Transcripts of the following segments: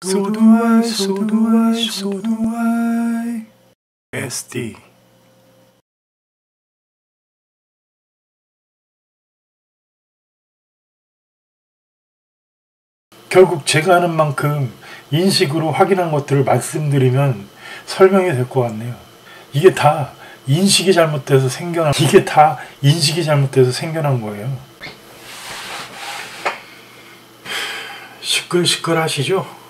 So do I, so do I, so do I. SD. 결국 제가 아는 만큼 인식으로 확인한 것들을 말씀드리면 설명이 될 것 같네요. 이게 다 인식이 잘못돼서 생겨난 거예요. 시끌시끌하시죠?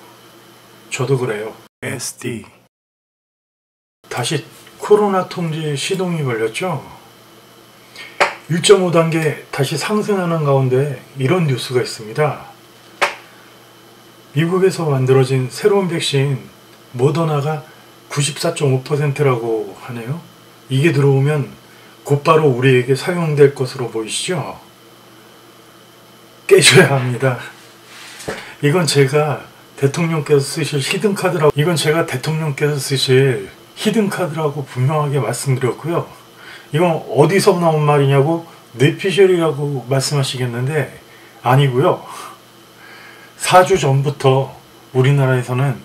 저도 그래요. SD. 다시 코로나 통제 시동이 걸렸죠? 1.5단계 다시 상승하는 가운데 이런 뉴스가 있습니다. 미국에서 만들어진 새로운 백신 모더나가 94.5%라고 하네요. 이게 들어오면 곧바로 우리에게 사용될 것으로 보이시죠? 깨줘야 합니다. 이건 제가 대통령께서 쓰실 히든카드라고 분명하게 말씀드렸고요. 이건 어디서 나온 말이냐고 뇌피셜이라고 말씀하시겠는데 아니고요. 4주 전부터 우리나라에서는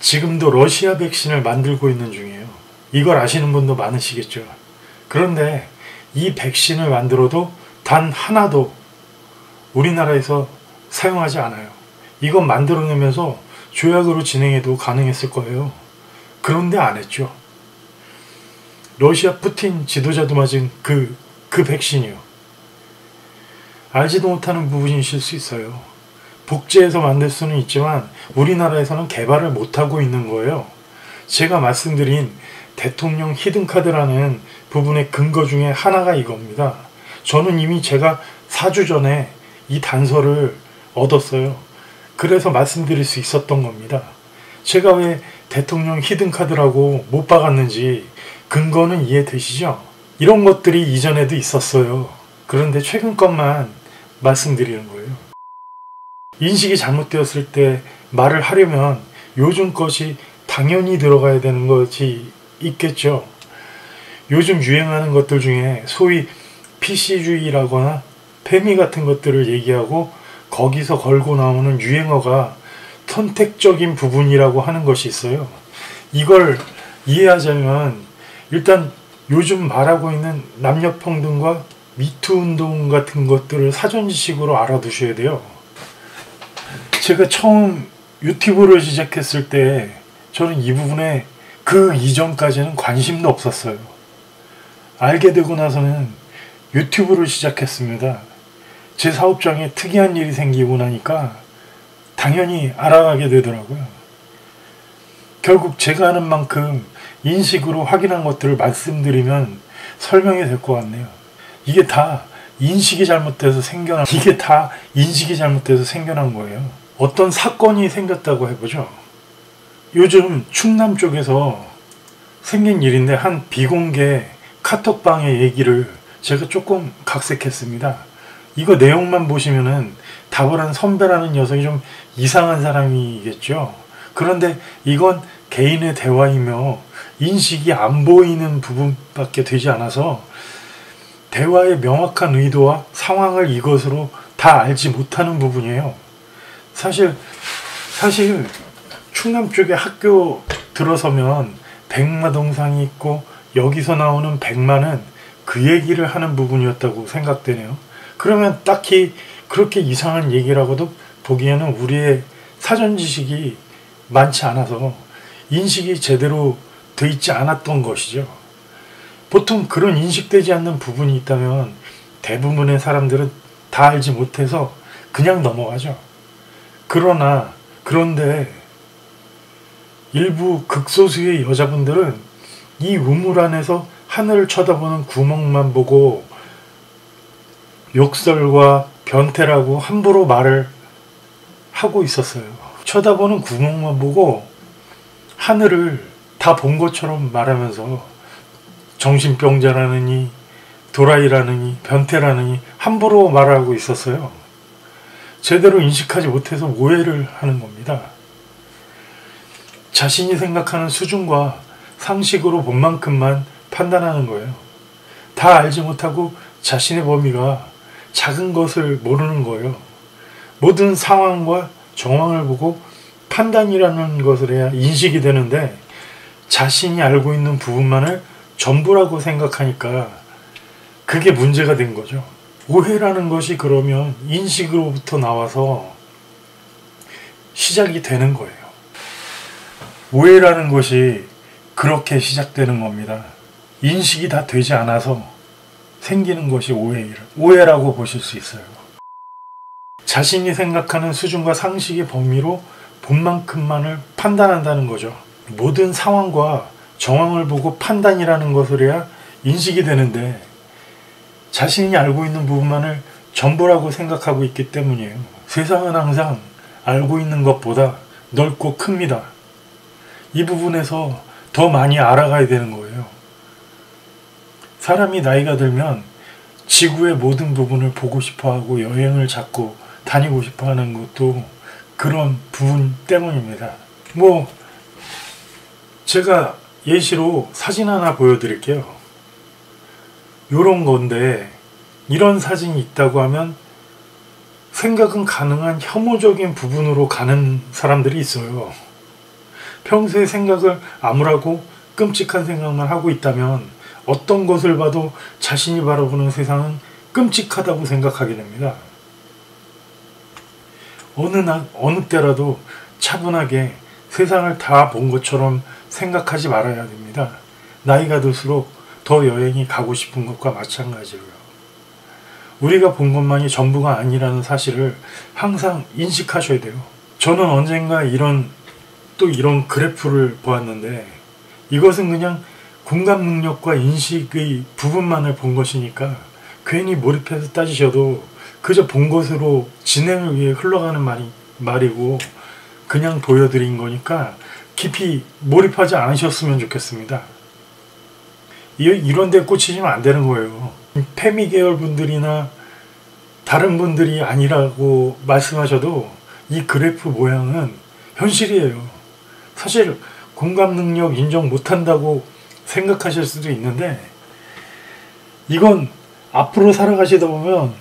지금도 러시아 백신을 만들고 있는 중이에요. 이걸 아시는 분도 많으시겠죠. 그런데 이 백신을 만들어도 단 하나도 우리나라에서 사용하지 않아요. 이건 만들어내면서 조약으로 진행해도 가능했을 거예요. 그런데 안 했죠. 러시아 푸틴 지도자도 맞은 그 백신이요. 알지도 못하는 부분이실 수 있어요. 복제해서 만들 수는 있지만 우리나라에서는 개발을 못하고 있는 거예요. 제가 말씀드린 대통령 히든카드라는 부분의 근거 중에 하나가 이겁니다. 저는 이미 제가 4주 전에 이 단서를 얻었어요. 그래서 말씀드릴 수 있었던 겁니다. 제가 왜 대통령 히든카드라고 못 박았는지 근거는 이해되시죠? 이런 것들이 이전에도 있었어요. 그런데 최근 것만 말씀드리는 거예요. 인식이 잘못되었을 때 말을 하려면 요즘 것이 당연히 들어가야 되는 것이 있겠죠. 요즘 유행하는 것들 중에 소위 PC주의라거나 페미 같은 것들을 얘기하고 거기서 걸고 나오는 유행어가 선택적인 부분이라고 하는 것이 있어요. 이걸 이해하자면 일단 요즘 말하고 있는 남녀평등과 미투 운동 같은 것들을 사전지식으로 알아두셔야 돼요. 제가 처음 유튜브를 시작했을 때 저는 이 부분에 그 이전까지는 관심도 없었어요. 알게 되고 나서는 유튜브를 시작했습니다. 제 사업장에 특이한 일이 생기고 나니까 당연히 알아가게 되더라고요. 결국 제가 아는 만큼 인식으로 확인한 것들을 말씀드리면 설명이 될 것 같네요. 이게 다 인식이 잘못돼서 생겨난 거예요. 어떤 사건이 생겼다고 해보죠. 요즘 충남 쪽에서 생긴 일인데 한 비공개 카톡방의 얘기를 제가 조금 각색했습니다. 이거 내용만 보시면은 다보란 선배라는 녀석이 좀 이상한 사람이겠죠. 그런데 이건 개인의 대화이며 인식이 안 보이는 부분밖에 되지 않아서 대화의 명확한 의도와 상황을 이것으로 다 알지 못하는 부분이에요. 사실 충남 쪽에 학교 들어서면 백마동상이 있고 여기서 나오는 백마는 그 얘기를 하는 부분이었다고 생각되네요. 그러면 딱히 그렇게 이상한 얘기라고도 보기에는 우리의 사전 지식이 많지 않아서 인식이 제대로 돼 있지 않았던 것이죠. 보통 그런 인식되지 않는 부분이 있다면 대부분의 사람들은 다 알지 못해서 그냥 넘어가죠. 그런데 일부 극소수의 여자분들은 이 우물 안에서 하늘을 쳐다보는 구멍만 보고 욕설과 변태라고 함부로 말을 하고 있었어요. 쳐다보는 구멍만 보고 하늘을 다 본 것처럼 말하면서 정신병자라느니 도라이라느니 변태라느니 함부로 말하고 있었어요. 제대로 인식하지 못해서 오해를 하는 겁니다. 자신이 생각하는 수준과 상식으로 본 만큼만 판단하는 거예요. 다 알지 못하고 자신의 범위가 작은 것을 모르는 거예요. 모든 상황과 정황을 보고 판단이라는 것을 해야 인식이 되는데 자신이 알고 있는 부분만을 전부라고 생각하니까 그게 문제가 된 거죠. 오해라는 것이 그러면 인식으로부터 나와서 시작이 되는 거예요. 오해라는 것이 그렇게 시작되는 겁니다. 인식이 다 되지 않아서 생기는 것이 오해라고 보실 수 있어요. 자신이 생각하는 수준과 상식의 범위로 본 만큼만을 판단한다는 거죠. 모든 상황과 정황을 보고 판단이라는 것을 해야 인식이 되는데 자신이 알고 있는 부분만을 전부라고 생각하고 있기 때문이에요. 세상은 항상 알고 있는 것보다 넓고 큽니다. 이 부분에서 더 많이 알아가야 되는 거예요. 사람이 나이가 들면 지구의 모든 부분을 보고 싶어하고 여행을 자꾸 다니고 싶어하는 것도 그런 부분 때문입니다. 제가 예시로 사진 하나 보여드릴게요. 요런 건데 이런 사진이 있다고 하면 생각은 가능한 혐오적인 부분으로 가는 사람들이 있어요. 평소에 생각을 암울하고 끔찍한 생각만 하고 있다면 어떤 것을 봐도 자신이 바라보는 세상은 끔찍하다고 생각하게 됩니다. 어느 때라도 차분하게 세상을 다 본 것처럼 생각하지 말아야 됩니다. 나이가 들수록 더 여행이 가고 싶은 것과 마찬가지로요. 우리가 본 것만이 전부가 아니라는 사실을 항상 인식하셔야 돼요. 저는 언젠가 이런 그래프를 보았는데 이것은 그냥 공감 능력과 인식의 부분만을 본 것이니까 괜히 몰입해서 따지셔도 그저 본 것으로 진행을 위해 흘러가는 말이고 그냥 보여드린 거니까 깊이 몰입하지 않으셨으면 좋겠습니다. 이런 데 꽂히시면 안 되는 거예요. 페미 계열 분들이나 다른 분들이 아니라고 말씀하셔도 이 그래프 모양은 현실이에요. 사실 공감 능력 인정 못한다고 생각하실 수도 있는데 이건 앞으로 살아가시다 보면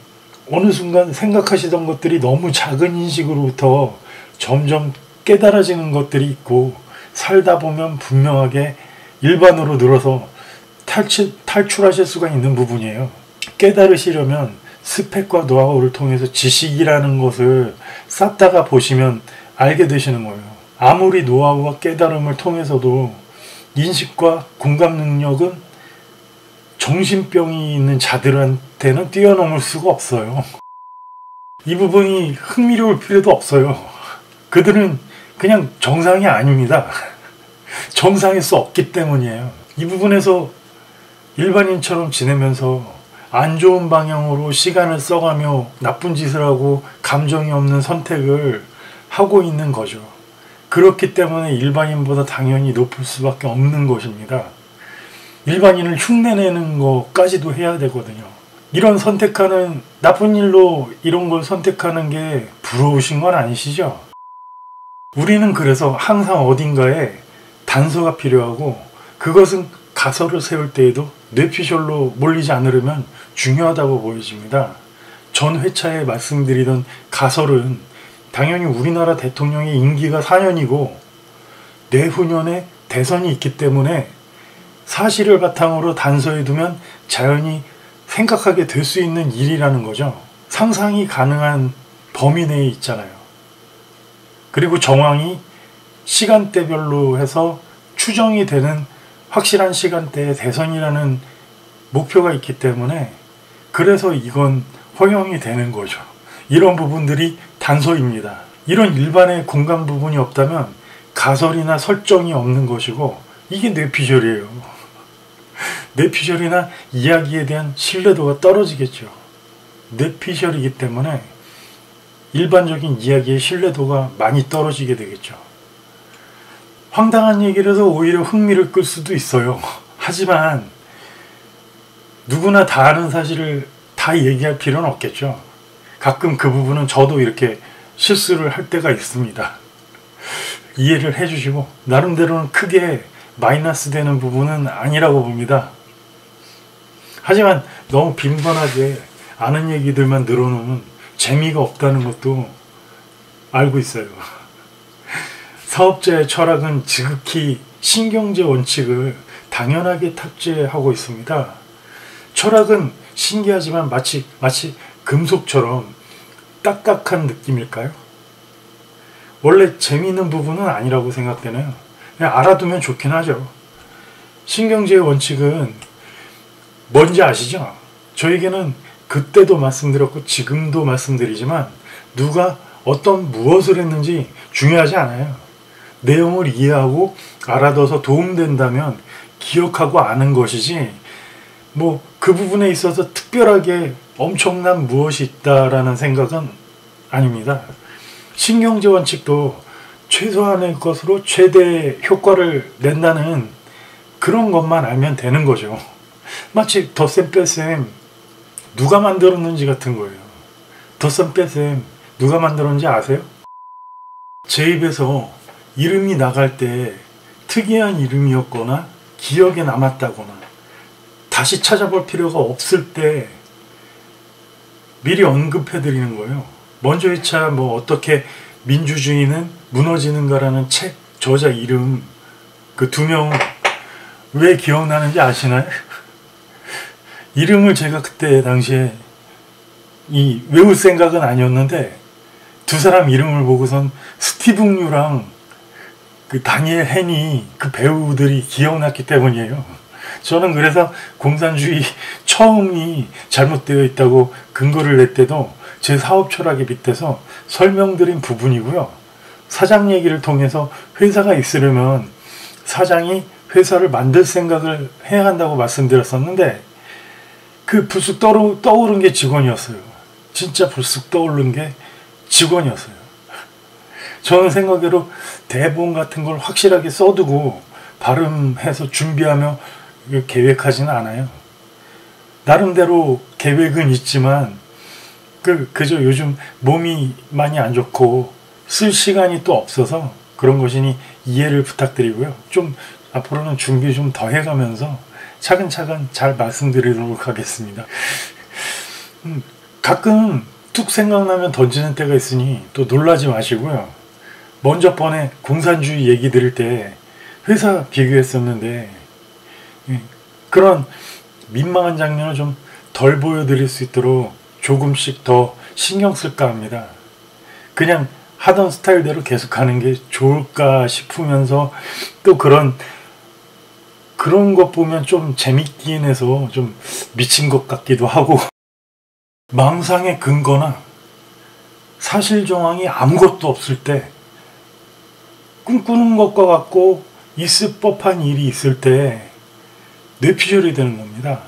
어느 순간 생각하시던 것들이 너무 작은 인식으로부터 점점 깨달아지는 것들이 있고 살다 보면 분명하게 일반으로 늘어서 탈출하실 수가 있는 부분이에요. 깨달으시려면 스펙과 노하우를 통해서 지식이라는 것을 쌓다가 보시면 알게 되시는 거예요. 아무리 노하우와 깨달음을 통해서도 인식과 공감 능력은 정신병이 있는 자들한테는 뛰어넘을 수가 없어요. 이 부분이 흥미로울 필요도 없어요. 그들은 그냥 정상이 아닙니다. 정상일 수 없기 때문이에요. 이 부분에서 일반인처럼 지내면서 안 좋은 방향으로 시간을 써가며 나쁜 짓을 하고 감정이 없는 선택을 하고 있는 거죠. 그렇기 때문에 일반인보다 당연히 높을 수밖에 없는 것입니다. 일반인을 흉내내는 것까지도 해야 되거든요. 이런 선택하는 나쁜 일로 이런 걸 선택하는 게 부러우신 건 아니시죠? 우리는 그래서 항상 어딘가에 단서가 필요하고 그것은 가설을 세울 때에도 뇌피셜로 몰리지 않으려면 중요하다고 보여집니다. 전 회차에 말씀드리던 가설은 당연히 우리나라 대통령의 임기가 4년이고 내후년에 대선이 있기 때문에 사실을 바탕으로 단서에 두면 자연히 생각하게 될 수 있는 일이라는 거죠. 상상이 가능한 범위 내에 있잖아요. 그리고 정황이 시간대별로 해서 추정이 되는 확실한 시간대에 대선이라는 목표가 있기 때문에 그래서 이건 허용이 되는 거죠. 이런 부분들이 단서입니다. 이런 일반의 공감 부분이 없다면 가설이나 설정이 없는 것이고 이게 뇌피셜이에요. 뇌피셜이나 이야기에 대한 신뢰도가 떨어지겠죠. 뇌피셜이기 때문에 일반적인 이야기의 신뢰도가 많이 떨어지게 되겠죠. 황당한 얘기를 해서 오히려 흥미를 끌 수도 있어요. 하지만 누구나 다 아는 사실을 다 얘기할 필요는 없겠죠. 가끔 그 부분은 저도 이렇게 실수를 할 때가 있습니다. 이해를 해주시고 나름대로는 크게 마이너스 되는 부분은 아니라고 봅니다. 하지만 너무 빈번하게 아는 얘기들만 늘어놓으면 재미가 없다는 것도 알고 있어요. 사업자의 철학은 지극히 신경제 원칙을 당연하게 탑재하고 있습니다. 철학은 신기하지만 마치 금속처럼 딱딱한 느낌일까요? 원래 재미있는 부분은 아니라고 생각되네요. 그냥 알아두면 좋긴 하죠. 신경제의 원칙은 뭔지 아시죠? 저에게는 그때도 말씀드렸고 지금도 말씀드리지만 누가 어떤 무엇을 했는지 중요하지 않아요. 내용을 이해하고 알아둬서 도움된다면 기억하고 아는 것이지 뭐 그 부분에 있어서 특별하게 엄청난 무엇이 있다라는 생각은 아닙니다. 신경제 원칙도 최소한의 것으로 최대 효과를 낸다는 그런 것만 알면 되는 거죠. 마치 덧셈 뺄셈 누가 만들었는지 같은 거예요. 덧셈 뺄셈 누가 만들었는지 아세요? 제 입에서 이름이 나갈 때 특이한 이름이었거나 기억에 남았다거나 다시 찾아볼 필요가 없을 때 미리 언급해 드리는 거예요. 먼저 1차 뭐 어떻게 민주주의는 무너지는가라는 책 저자 이름 그 2명 왜 기억나는지 아시나요? 이름을 제가 그때 당시에 외울 생각은 아니었는데 두 사람 이름을 보고선 스티븐 유랑 그 다니엘 헨이 그 배우들이 기억났기 때문이에요. 저는 그래서 공산주의 처음이 잘못되어 있다고 근거를 낼 때도 제 사업 철학에 빗대서 설명드린 부분이고요. 사장 얘기를 통해서 회사가 있으려면 사장이 회사를 만들 생각을 해야 한다고 말씀드렸었는데 그 불쑥 떠오른 게 직원이었어요. 진짜 불쑥 떠오른 게 직원이었어요. 저는 생각외로 대본 같은 걸 확실하게 써두고 발음해서 준비하며 계획하지는 않아요. 나름대로 계획은 있지만 그저 요즘 몸이 많이 안 좋고 쓸 시간이 또 없어서 그런 것이니 이해를 부탁드리고요. 좀 앞으로는 준비 좀 더 해가면서 차근차근 잘 말씀드리도록 하겠습니다. 가끔 툭 생각나면 던지는 때가 있으니 또 놀라지 마시고요. 먼저 번에 공산주의 얘기 드릴 때 회사 비교했었는데 그런 민망한 장면을 좀 덜 보여드릴 수 있도록 조금씩 더 신경 쓸까 합니다. 그냥 하던 스타일대로 계속 하는 게 좋을까 싶으면서 또 그런 것 보면 좀 재밌긴 해서 좀 미친 것 같기도 하고 망상의 근거나 사실 정황이 아무것도 없을 때 꿈꾸는 것과 같고 있을 법한 일이 있을 때 뇌피셜이 되는 겁니다.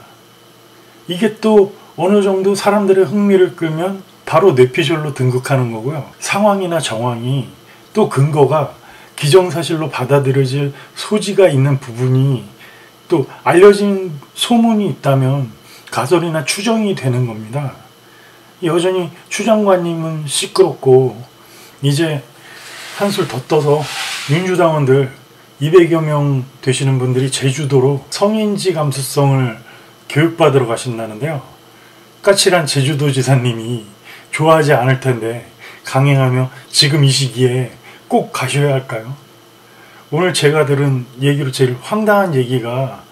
이게 또 어느 정도 사람들의 흥미를 끌면 바로 뇌피셜로 등극하는 거고요. 상황이나 정황이 또 근거가 기정사실로 받아들여질 소지가 있는 부분이 또 알려진 소문이 있다면 가설이나 추정이 되는 겁니다. 여전히 추 장관님은 시끄럽고 이제 한술 더 떠서 민주당원들 200여 명 되시는 분들이 제주도로 성인지 감수성을 교육받으러 가신다는데요. 까칠한 제주도지사님이 좋아하지 않을 텐데 강행하며 지금 이 시기에 꼭 가셔야 할까요? 오늘 제가 들은 얘기로 제일 황당한 얘기가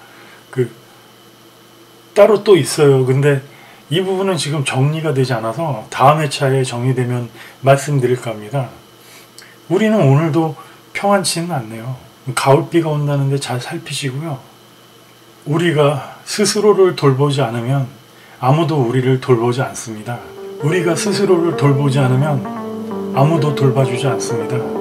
따로 또 있어요. 근데 이 부분은 지금 정리가 되지 않아서 다음 회차에 정리되면 말씀드릴까 합니다. 우리는 오늘도 평안치는 않네요. 가을비가 온다는데 잘 살피시고요. 우리가 스스로를 돌보지 않으면 아무도 우리를 돌보지 않습니다. 우리가 스스로를 돌보지 않으면 아무도 돌봐주지 않습니다.